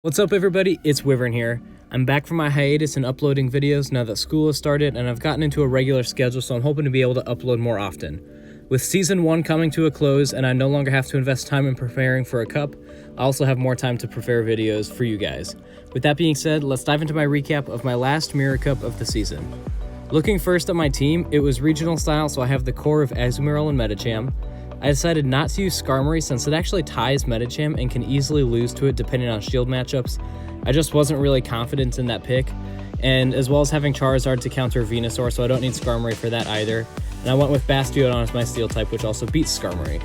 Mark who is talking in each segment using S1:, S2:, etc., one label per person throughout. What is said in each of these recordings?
S1: What's up everybody, it's Wyvern here. I'm back from my hiatus and uploading videos now that school has started and I've gotten into a regular schedule, so I'm hoping to be able to upload more often. With Season 1 coming to a close and I no longer have to invest time in preparing for a cup, I also have more time to prepare videos for you guys. With that being said, let's dive into my recap of my last Mirror Cup of the season. Looking first at my team, it was regional style, so I have the core of Azumarill and Medicham. I decided not to use Skarmory since it actually ties Medicham and can easily lose to it depending on shield matchups. I just wasn't really confident in that pick, and as well as having Charizard to counter Venusaur, so I don't need Skarmory for that either. And I went with Bastiodon as my steel type, which also beats Skarmory.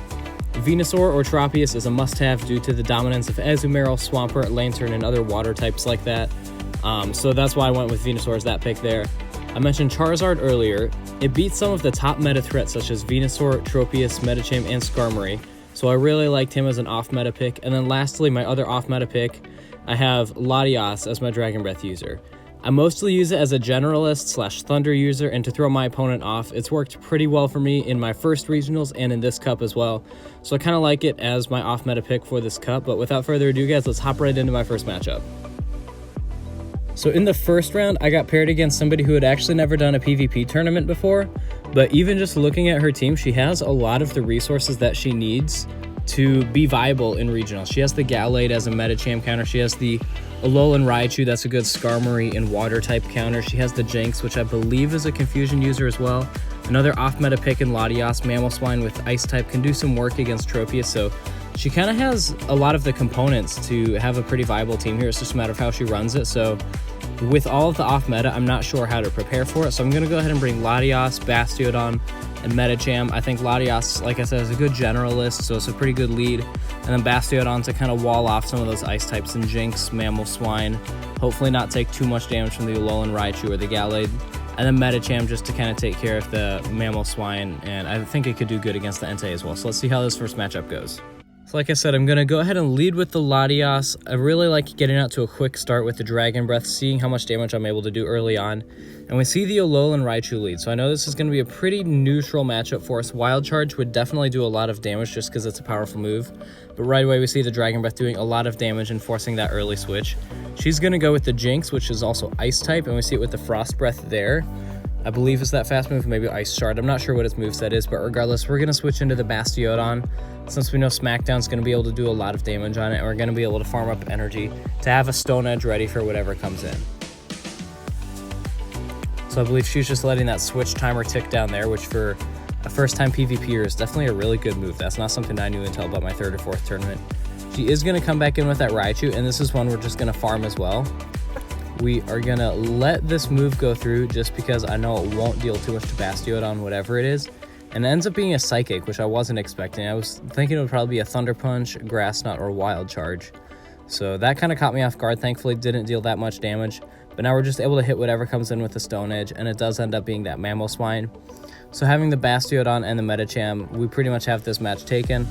S1: Venusaur or Tropius is a must-have due to the dominance of Azumarill, Swampert, Lantern, and other water types like that. So that's why I went with Venusaur as that pick there. I mentioned Charizard earlier. It beats some of the top meta threats such as Venusaur, Tropius, Medicham, and Skarmory, so I really liked him as an off-meta pick. And then lastly, my other off-meta pick, I have Latias as my Dragon Breath user. I mostly use it as a generalist / thunder user and to throw my opponent off. It's worked pretty well for me in my first regionals and in this cup as well, so I kind of like it as my off-meta pick for this cup. But without further ado guys, let's hop right into my first matchup. So in the first round, I got paired against somebody who had actually never done a PvP tournament before, but even just looking at her team, she has a lot of the resources that she needs to be viable in regional. She has the Gallade as a Medicham counter, she has the Alolan Raichu, that's a good Skarmory and water type counter, she has the Jinx, which I believe is a Confusion user as well. Another off-meta pick in Latias, Mamoswine with Ice type, can do some work against Tropius, so she kind of has a lot of the components to have a pretty viable team here. It's just a matter of how she runs it. So with all of the off meta, I'm not sure how to prepare for it. So I'm going to go ahead and bring Latias, Bastiodon, and Medicham. I think Latias, like I said, is a good generalist, so it's a pretty good lead. And then Bastiodon to kind of wall off some of those ice types, and Jinx, Mamoswine. Hopefully not take too much damage from the Alolan Raichu or the Gallade. And then Medicham just to kind of take care of the Mamoswine, and I think it could do good against the Entei as well. So let's see how this first matchup goes. So like I said, I'm going to go ahead and lead with the Latias. I really like getting out to a quick start with the Dragon Breath, seeing how much damage I'm able to do early on. And we see the Alolan Raichu lead, so I know this is going to be a pretty neutral matchup for us. Wild Charge would definitely do a lot of damage just because it's a powerful move. But right away we see the Dragon Breath doing a lot of damage and forcing that early switch. She's going to go with the Jinx, which is also Ice type, and we see it with the Frost Breath there. I believe it's that fast move, maybe Ice Shard. I'm not sure what its moveset is, but regardless, we're going to switch into the Bastiodon since we know Smackdown's going to be able to do a lot of damage on it, and we're going to be able to farm up energy to have a Stone Edge ready for whatever comes in. So I believe she's just letting that switch timer tick down there, which for a first-time PvPer is definitely a really good move. That's not something I knew until about my third or fourth tournament. She is going to come back in with that Raichu, and this is one we're just going to farm as well. We are going to let this move go through just because I know it won't deal too much to Bastiodon, whatever it is. And it ends up being a Psychic, which I wasn't expecting. I was thinking it would probably be a Thunder Punch, Grass Knot, or Wild Charge. So that kind of caught me off guard. Thankfully, didn't deal that much damage. But now we're just able to hit whatever comes in with the Stone Edge, and it does end up being that Mamoswine. So having the Bastiodon and the Medicham, we pretty much have this match taken.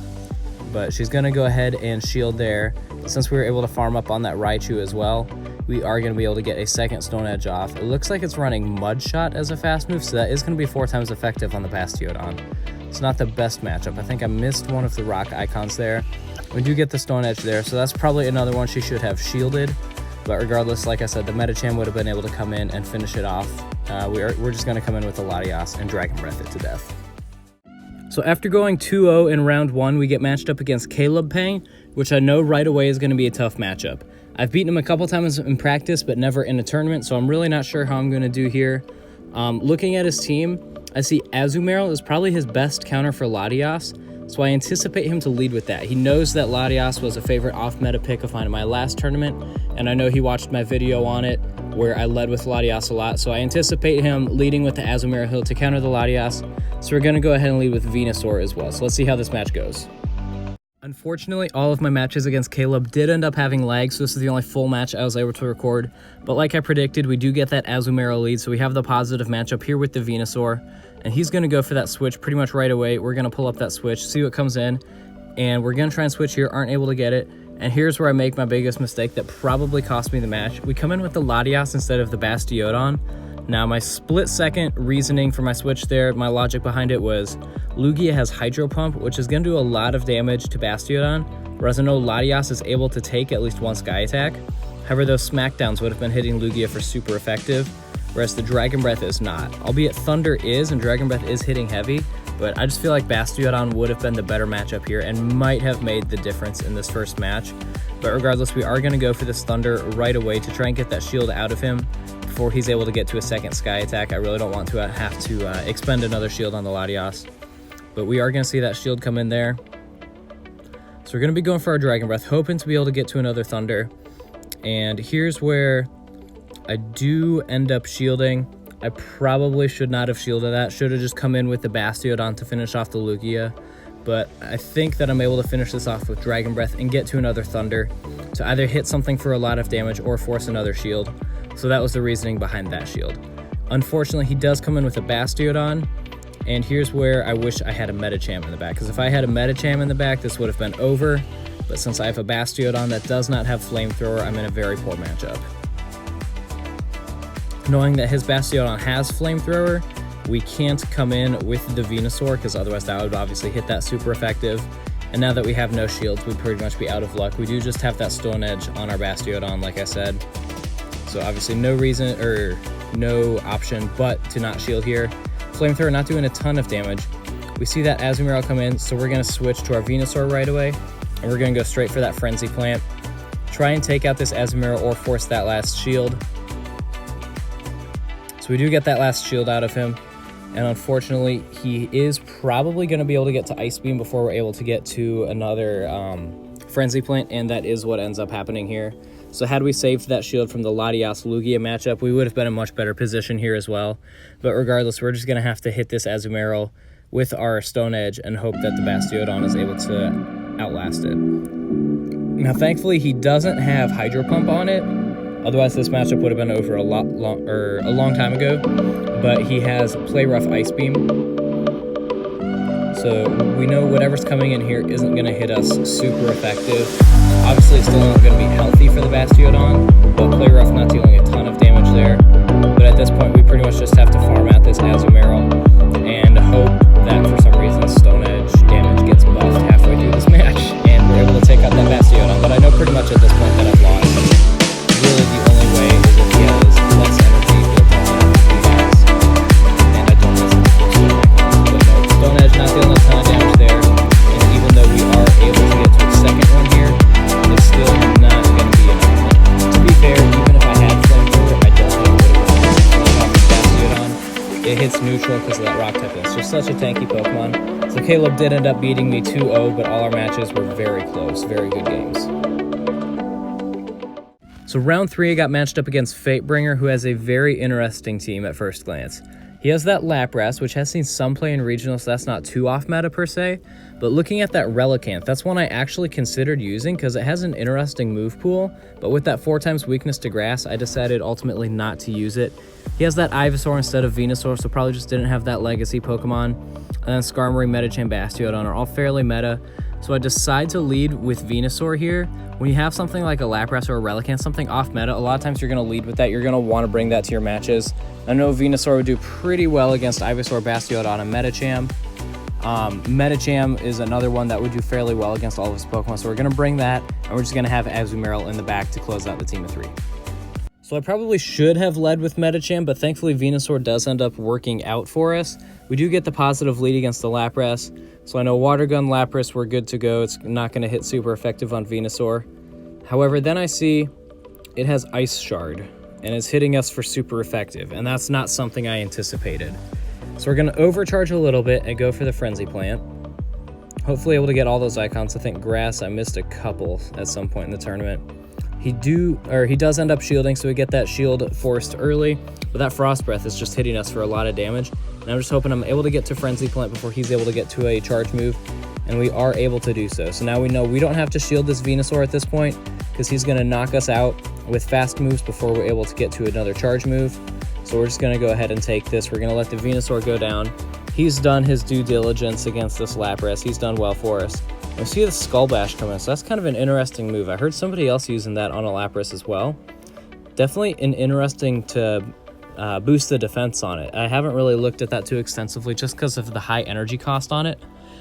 S1: But she's going to go ahead and shield there. Since we were able to farm up on that Raichu as well, we are going to be able to get a second Stone Edge off. It looks like it's running Mud Shot as a fast move, so that is going to be 4 times effective on the Bastiodon. It's not the best matchup. I think I missed one of the rock icons there. We do get the Stone Edge there, so that's probably another one she should have shielded. But regardless, like I said, the Medicham would have been able to come in and finish it off. We're just going to come in with the Latias and Dragon Breath it to death. So after going 2-0 in round 1, we get matched up against Caleb Pang, which I know right away is going to be a tough matchup. I've beaten him a couple times in practice, but never in a tournament, so I'm really not sure how I'm going to do here. Looking at his team, I see Azumarill is probably his best counter for Latias, so I anticipate him to lead with that. He knows that Latias was a favorite off-meta pick of mine in my last tournament, and I know he watched my video on it where I led with Latias a lot, so I anticipate him leading with the Azumarill Hill to counter the Latias, so we're going to go ahead and lead with Venusaur as well. So let's see how this match goes. Unfortunately, all of my matches against Caleb did end up having lag, so this is the only full match I was able to record. But like I predicted, we do get that Azumarill lead, so we have the positive matchup here with the Venusaur. And he's going to go for that switch pretty much right away. We're going to pull up that switch, see what comes in. And we're going to try and switch here, aren't able to get it. And here's where I make my biggest mistake that probably cost me the match. We come in with the Latias instead of the Bastiodon. Now, my split-second reasoning for my switch there, my logic behind it was Lugia has Hydro Pump, which is going to do a lot of damage to Bastiodon, whereas I know Latias is able to take at least one Sky Attack. However, those Smackdowns would have been hitting Lugia for super effective, whereas the Dragon Breath is not. Albeit Thunder is, and Dragon Breath is hitting heavy, but I just feel like Bastiodon would have been the better matchup here and might have made the difference in this first match. But regardless, we are going to go for this Thunder right away to try and get that shield out of him before he's able to get to a second Sky Attack. I really don't want to have to expend another shield on the Latias. But we are going to see that shield come in there. So we're going to be going for our Dragon Breath, hoping to be able to get to another Thunder. And here's where I do end up shielding. I probably should not have shielded that. Should have just come in with the Bastiodon to finish off the Lugia. But I think that I'm able to finish this off with Dragon Breath and get to another Thunder to either hit something for a lot of damage or force another shield. So that was the reasoning behind that shield. Unfortunately, he does come in with a Bastiodon. And here's where I wish I had a Medicham in the back, because if I had a Medicham in the back, this would have been over. But since I have a Bastiodon that does not have Flamethrower, I'm in a very poor matchup. Knowing that his Bastiodon has Flamethrower, we can't come in with the Venusaur, because otherwise that would obviously hit that super effective. And now that we have no shields, we'd pretty much be out of luck. We do just have that Stone Edge on our Bastiodon, like I said. So obviously no reason, or no option but to not shield here. Flamethrower not doing a ton of damage. We see that Azumarill come in, so we're going to switch to our Venusaur right away, and we're going to go straight for that Frenzy Plant. Try and take out this Azumarill or force that last shield. So we do get that last shield out of him, and unfortunately he is probably going to be able to get to Ice Beam before we're able to get to another Frenzy Plant, and that is what ends up happening here. So had we saved that shield from the Latias-Lugia matchup, we would have been in a much better position here as well. But regardless, we're just going to have to hit this Azumarill with our Stone Edge and hope that the Bastiodon is able to outlast it. Now, thankfully, he doesn't have Hydro Pump on it. Otherwise, this matchup would have been over a long time ago. But he has Play Rough Ice Beam. So we know whatever's coming in here isn't going to hit us super effective. Obviously, it's still not going to be healthy for the Bastiodon, but Play Rough not dealing a ton of damage there. But at this point, we pretty much just have to farm out this Azumarill and hope that for some reason Stone Edge damage gets buffed halfway through this match, and we're able to take out that Bastiodon. But I know pretty much at this point that I've lost. Really, the only way is if he has less energy built on he has, and I don't listen to Stone Edge. But no, Stone Edge not dealing a ton of damage there, and even though we are able to get to a second one here, it's still not going to be enough. To be fair, even if I had Flamethrower, I don't think it would have been enough off the Bastiodon. It hits neutral because of that Rock type. It's just such a tanky Pokemon. So Caleb did end up beating me 2-0, but all our matches were very close, very good games. So round 3, I got matched up against Fatebringer, who has a very interesting team at first glance. He has that Lapras, which has seen some play in regional, so that's not too off meta per se. But looking at that Relicanth, that's one I actually considered using because it has an interesting move pool. But with that 4x weakness to grass, I decided ultimately not to use it. He has that Ivysaur instead of Venusaur, so probably just didn't have that legacy Pokemon. And then Skarmory, Medicham, Bastiodon are all fairly meta. So I decide to lead with Venusaur here. When you have something like a Lapras or a Relicanth, something off meta, a lot of times you're going to lead with that. You're going to want to bring that to your matches. I know Venusaur would do pretty well against Ivysaur, Bastiodon, and Medicham. Medicham is another one that would do fairly well against all of his Pokemon, so we're going to bring that, and we're just going to have Azumarill in the back to close out the team of 3. So I probably should have led with Medicham, but thankfully Venusaur does end up working out for us. We do get the positive lead against the Lapras, so I know Water Gun Lapras, we're good to go. It's not going to hit super effective on Venusaur. However, then I see it has Ice Shard, and it's hitting us for super effective, and that's not something I anticipated. So we're going to overcharge a little bit and go for the Frenzy Plant. Hopefully able to get all those icons. I think Grass, I missed a couple at some point in the tournament. He does end up shielding, so we get that shield forced early, but that Frost Breath is just hitting us for a lot of damage. And I'm just hoping I'm able to get to Frenzy Plant before he's able to get to a charge move, and we are able to do so. So now we know we don't have to shield this Venusaur at this point, because he's going to knock us out with fast moves before we're able to get to another charge move. So we're just going to go ahead and take this. We're going to let the Venusaur go down. He's done his due diligence against this Lapras. He's done well for us. I see the Skull Bash come in, so that's kind of an interesting move. I heard somebody else using that on a Lapras as well. Definitely an interesting to boost the defense on it. I haven't really looked at that too extensively just because of the high energy cost on it.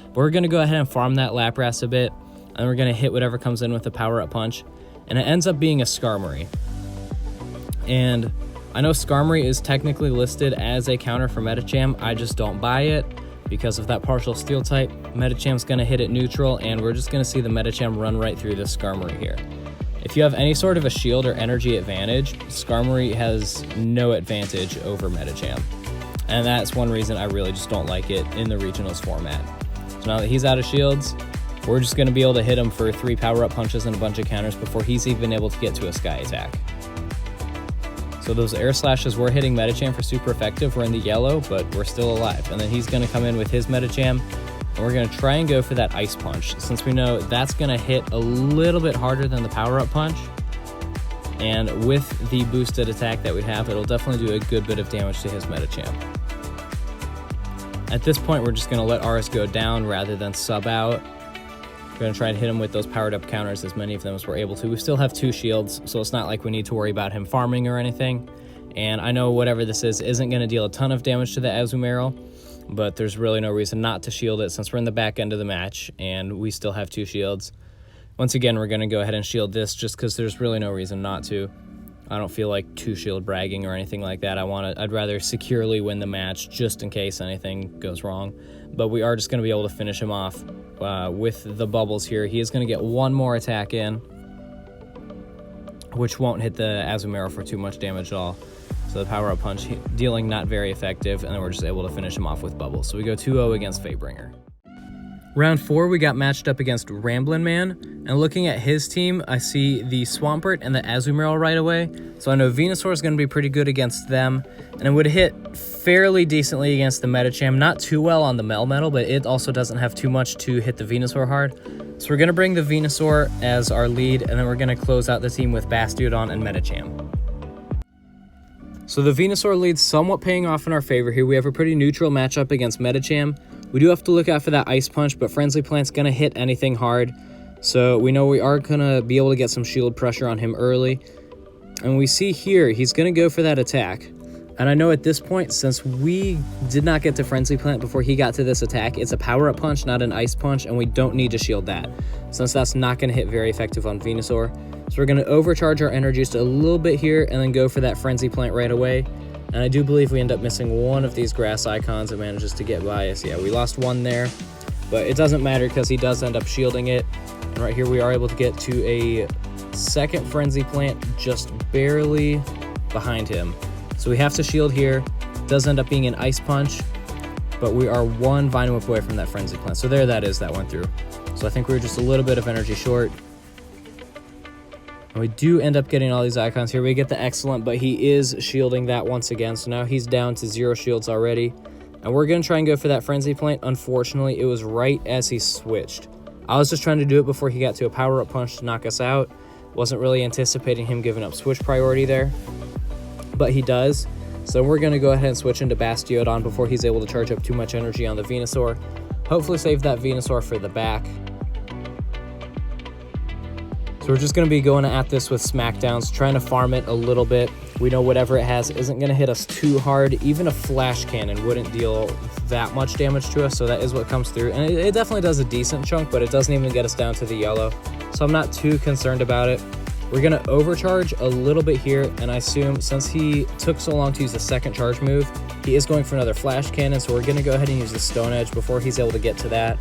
S1: But we're going to go ahead and farm that Lapras a bit. and we're going to hit whatever comes in with a power-up punch, and it ends up being a Skarmory. And I know Skarmory is technically listed as a counter for Medicham. I just don't buy it because of that partial steel type. Medicham's going to hit it neutral, and we're just going to see the Medicham run right through this Skarmory here. If you have any sort of a shield or energy advantage, Skarmory has no advantage over Medicham. And that's one reason I really just don't like it in the regionals format. So now that he's out of shields, we're just going to be able to hit him for 3 power-up punches and a bunch of counters before he's even able to get to a Sky Attack. So those air slashes were hitting Medicham for super effective. We're in the yellow, but we're still alive. And then he's going to come in with his Medicham, and we're going to try and go for that Ice Punch, since we know that's going to hit a little bit harder than the power-up punch. And with the boosted attack that we have, it'll definitely do a good bit of damage to his Medicham. At this point, we're just going to let ours go down rather than sub out. We're going to try and hit him with those powered-up counters, as many of them as we're able to. We still have 2 shields, so it's not like we need to worry about him farming or anything. And I know whatever this is isn't going to deal a ton of damage to the Azumarill, but there's really no reason not to shield it since we're in the back end of the match, and we still have 2 shields. Once again, we're going to go ahead and shield this just because there's really no reason not to. I don't feel like 2 shield bragging or anything like that. I'd rather securely win the match just in case anything goes wrong. But we are just going to be able to finish him off with the bubbles here. He is going to get 1 more attack in, which won't hit the Azumarill for too much damage at all. So the power-up punch dealing not very effective, and then we're just able to finish him off with bubbles. So we go 2-0 against Fatebringer. Round 4, we got matched up against Ramblin' Man, and looking at his team, I see the Swampert and the Azumarill right away, so I know Venusaur is going to be pretty good against them, and it would hit fairly decently against the Medicham, not too well on the Melmetal, but it also doesn't have too much to hit the Venusaur hard. So we're going to bring the Venusaur as our lead, and then we're going to close out the team with Bastiodon and Medicham. So the Venusaur lead's somewhat paying off in our favor here. We have a pretty neutral matchup against Medicham. We do have to look out for that Ice Punch, but Frenzy Plant's going to hit anything hard. So we know we are going to be able to get some shield pressure on him early. And we see here, he's going to go for that attack. And I know at this point, since we did not get to Frenzy Plant before he got to this attack, it's a power-up punch, not an Ice Punch, and we don't need to shield that, since that's not going to hit very effective on Venusaur. So we're going to overcharge our energy just a little bit here and then go for that Frenzy Plant right away. And I do believe we end up missing one of these grass icons that manages to get by us. Yeah, we lost one there, but it doesn't matter because he does end up shielding it. And right here we are able to get to a second Frenzy Plant just barely behind him. So we have to shield here. It does end up being an Ice Punch, but we are 1 Vine Whip away from that Frenzy Plant. So there that is, that went through. So I think we were just a little bit of energy short. And we do end up getting all these icons here. We get the Excellent, but he is shielding that once again. So now he's down to 0 shields already. And we're going to try and go for that Frenzy Plant. Unfortunately, it was right as he switched. I was just trying to do it before he got to a power-up punch to knock us out. Wasn't really anticipating him giving up switch priority there, but he does. So we're going to go ahead and switch into Bastiodon before he's able to charge up too much energy on the Venusaur. Hopefully save that Venusaur for the back. So we're just going to be going at this with Smackdowns, trying to farm it a little bit. We know whatever it has isn't going to hit us too hard. Even a Flash Cannon wouldn't deal that much damage to us, so that is what comes through. And it definitely does a decent chunk, but it doesn't even get us down to the yellow. So I'm not too concerned about it. We're going to overcharge a little bit here, and I assume since he took so long to use the second charge move, he is going for another Flash Cannon, so we're going to go ahead and use the Stone Edge before he's able to get to that.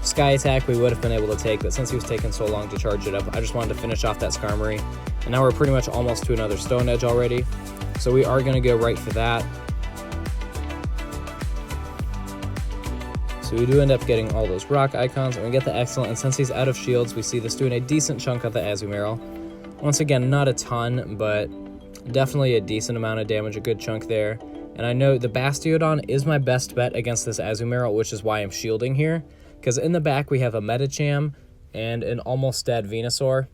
S1: Sky Attack we would have been able to take, but since he was taking so long to charge it up, I just wanted to finish off that Skarmory. And now we're pretty much almost to another Stone Edge already, so we are going to go right for that. So we do end up getting all those rock icons, and we get the Excellent, and since he's out of shields, we see this doing a decent chunk of the Azumarill. Once again, not a ton, but definitely a decent amount of damage, a good chunk there. And I know the Bastiodon is my best bet against this Azumarill, which is why I'm shielding here. Because in the back, we have a Medicham and an almost dead Venusaur.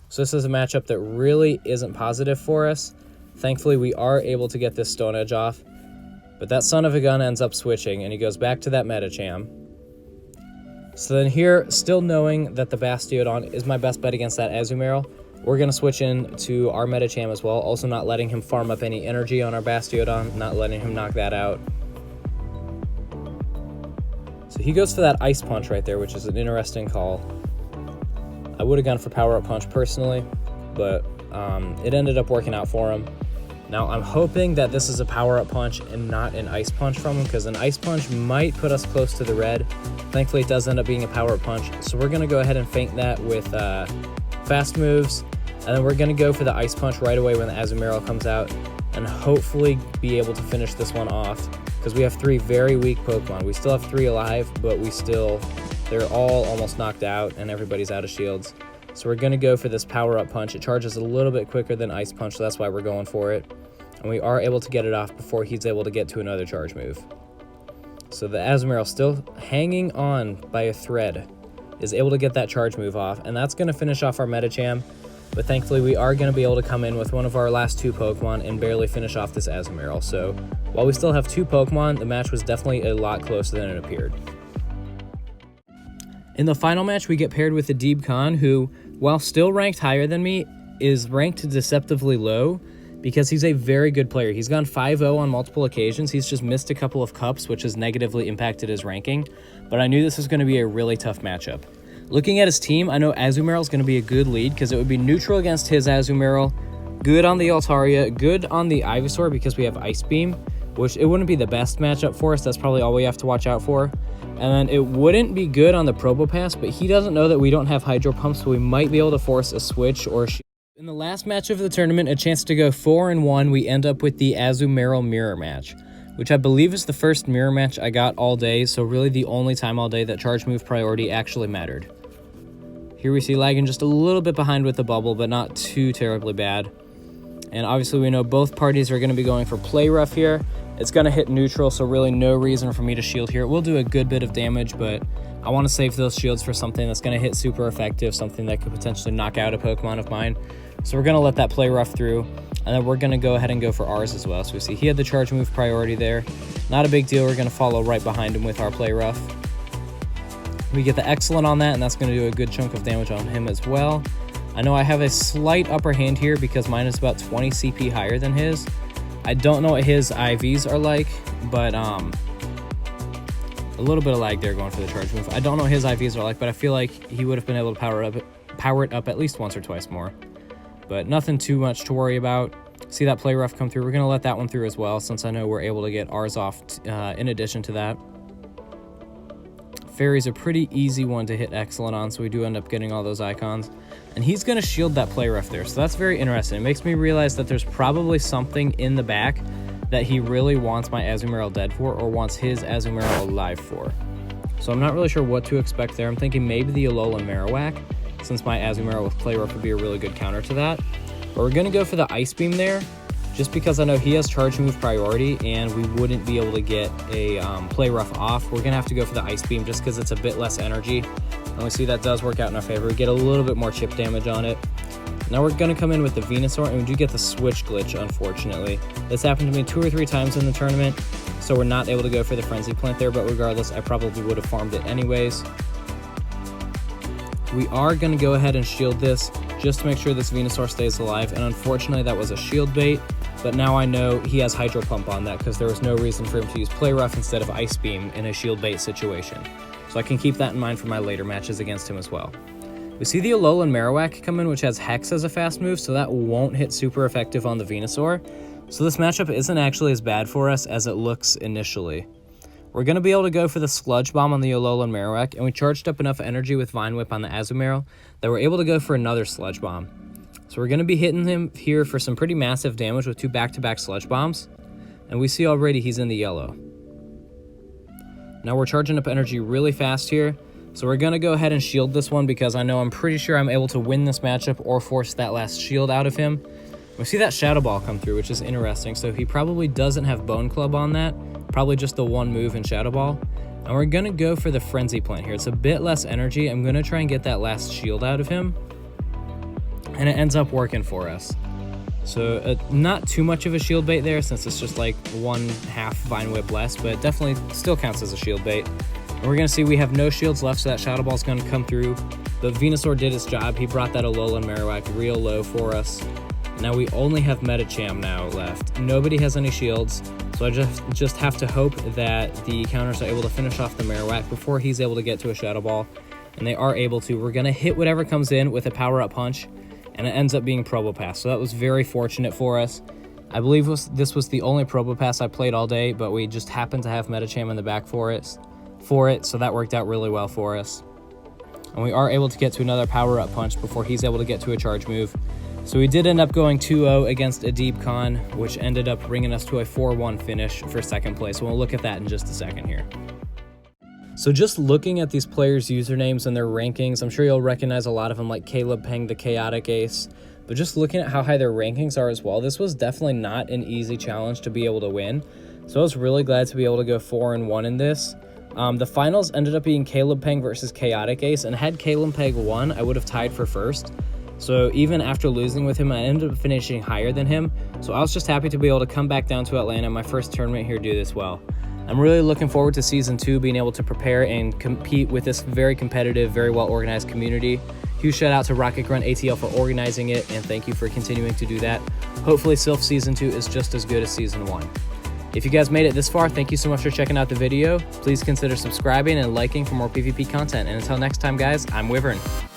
S1: So this is a matchup that really isn't positive for us. Thankfully, we are able to get this Stone Edge off. But that son of a gun ends up switching, and he goes back to that Medicham. So then here, still knowing that the Bastiodon is my best bet against that Azumarill, we're going to switch in to our Medicham as well. Also not letting him farm up any energy on our Bastiodon, not letting him knock that out. So he goes for that Ice Punch right there, which is an interesting call. I would have gone for Power Up Punch personally, but it ended up working out for him. Now I'm hoping that this is a Power Up Punch and not an Ice Punch from him, because an Ice Punch might put us close to the red. Thankfully it does end up being a Power Up Punch, so we're going to go ahead and feint that with fast moves, and then we're going to go for the Ice Punch right away when the Azumarill comes out, and hopefully be able to finish this one off, because we have 3 very weak Pokemon. We still have 3 alive, but they're all almost knocked out, and everybody's out of shields. So we're going to go for this Power Up Punch. It charges a little bit quicker than Ice Punch, so that's why we're going for it. And we are able to get it off before he's able to get to another charge move. So the Azumarill, still hanging on by a thread, is able to get that charge move off, and that's going to finish off our Medicham. But thankfully we are going to be able to come in with one of our last 2 Pokemon and barely finish off this Azumarill. So while we still have 2 Pokemon, the match was definitely a lot closer than it appeared. In the final match, we get paired with Adib Khan, who, while still ranked higher than me, is ranked deceptively low because he's a very good player. He's gone 5-0 on multiple occasions. He's just missed a couple of cups, which has negatively impacted his ranking. But I knew this was going to be a really tough matchup. Looking at his team, I know Azumarill is going to be a good lead because it would be neutral against his Azumarill, good on the Altaria, good on the Ivysaur because we have Ice Beam, which it wouldn't be the best matchup for us. That's probably all we have to watch out for. And then it wouldn't be good on the Probopass, but he doesn't know that we don't have Hydro Pump, so we might be able to force a switch or a shield. In the last match of the tournament, a chance to go 4-1, we end up with the Azumarill Mirror match, which I believe is the first Mirror match I got all day, so really the only time all day that charge move priority actually mattered. Here we see lagging just a little bit behind with the bubble, but not too terribly bad. And obviously we know both parties are going to be going for Play Rough here. It's going to hit neutral, so really no reason for me to shield here. It will do a good bit of damage, but I want to save those shields for something that's going to hit super effective, something that could potentially knock out a Pokemon of mine. So we're going to let that Play Rough through, and then we're going to go ahead and go for ours as well. So we see he had the charge move priority there. Not a big deal. We're going to follow right behind him with our Play Rough. We get the Excellent on that, and that's going to do a good chunk of damage on him as well. I know I have a slight upper hand here because mine is about 20 CP higher than his. I don't know what his IVs are like, but a little bit of lag there going for the charge move. I don't know what his IVs are like, but I feel like he would have been able to power it up at least once or twice more. But nothing too much to worry about. See that Play Rough come through. We're going to let that one through as well, since I know we're able to get ours off in addition to that. Fairy's a pretty easy one to hit Excellent on, so we do end up getting all those icons. And he's going to shield that Play Rough there, so that's very interesting. It makes me realize that there's probably something in the back that he really wants my Azumarill dead for, or wants his Azumarill alive for. So I'm not really sure what to expect there. I'm thinking maybe the Alolan Marowak, since my Azumarill with Play Rough would be a really good counter to that. But we're going to go for the Ice Beam there, just because I know he has charge move priority and we wouldn't be able to get a Play Rough off. We're going to have to go for the Ice Beam just because it's a bit less energy. And we see that does work out in our favor. We get a little bit more chip damage on it. Now we're going to come in with the Venusaur, and we do get the switch glitch, unfortunately. This happened to me 2 or 3 times in the tournament, so we're not able to go for the Frenzy Plant there, but regardless, I probably would have farmed it anyways. We are going to go ahead and shield this just to make sure this Venusaur stays alive, and unfortunately that was a shield bait, but now I know he has Hydro Pump on that because there was no reason for him to use Play Rough instead of Ice Beam in a shield bait situation. So I can keep that in mind for my later matches against him as well. We see the Alolan Marowak come in, which has Hex as a fast move, so that won't hit super effective on the Venusaur. So this matchup isn't actually as bad for us as it looks initially. We're going to be able to go for the Sludge Bomb on the Alolan Marowak, and we charged up enough energy with Vine Whip on the Azumarill that we're able to go for another Sludge Bomb. So we're going to be hitting him here for some pretty massive damage with 2 back-to-back Sludge Bombs, and we see already he's in the yellow. Now we're charging up energy really fast here, so we're going to go ahead and shield this one because I know I'm pretty sure I'm able to win this matchup or force that last shield out of him. We see that Shadow Ball come through, which is interesting, so he probably doesn't have Bone Club on that, probably just the one move in Shadow Ball. And we're going to go for the Frenzy Plant here. It's a bit less energy. I'm going to try and get that last shield out of him, and it ends up working for us. So not too much of a shield bait there, since it's just like 1/2 Vine Whip less, but it definitely still counts as a shield bait. And we're going to see we have no shields left, so that Shadow Ball is going to come through. The Venusaur did its job. He brought that Alolan Marowak real low for us. Now we only have Medicham now left. Nobody has any shields, so I just have to hope that the counters are able to finish off the Marowak before he's able to get to a Shadow Ball. and they are able to. We're going to hit whatever comes in with a power-up punch, and it ends up being Probopass. So that was very fortunate for us. I believe this was the only Probopass I played all day, but we just happened to have Medicham in the back for it, so that worked out really well for us. And we are able to get to another power-up punch before he's able to get to a charge move. So we did end up going 2-0 against Adib Khan, which ended up bringing us to a 4-1 finish for second place. We'll look at that in just a second here. So just looking at these players' usernames and their rankings, I'm sure you'll recognize a lot of them like Caleb Peng, the Chaotic Ace. But just looking at how high their rankings are as well, this was definitely not an easy challenge to be able to win. So I was really glad to be able to go 4-1 in this. The finals ended up being Caleb Peng versus Chaotic Ace, and had Caleb Peng won, I would have tied for first. So even after losing with him, I ended up finishing higher than him. So I was just happy to be able to come back down to Atlanta, my first tournament here, do this well. I'm really looking forward to Season 2, being able to prepare and compete with this very competitive, very well-organized community. Huge shout out to Rocket Grunt ATL for organizing it, and thank you for continuing to do that. Hopefully Sylph Season 2 is just as good as Season 1. If you guys made it this far, thank you so much for checking out the video. Please consider subscribing and liking for more PvP content. And until next time, guys, I'm Wyvern.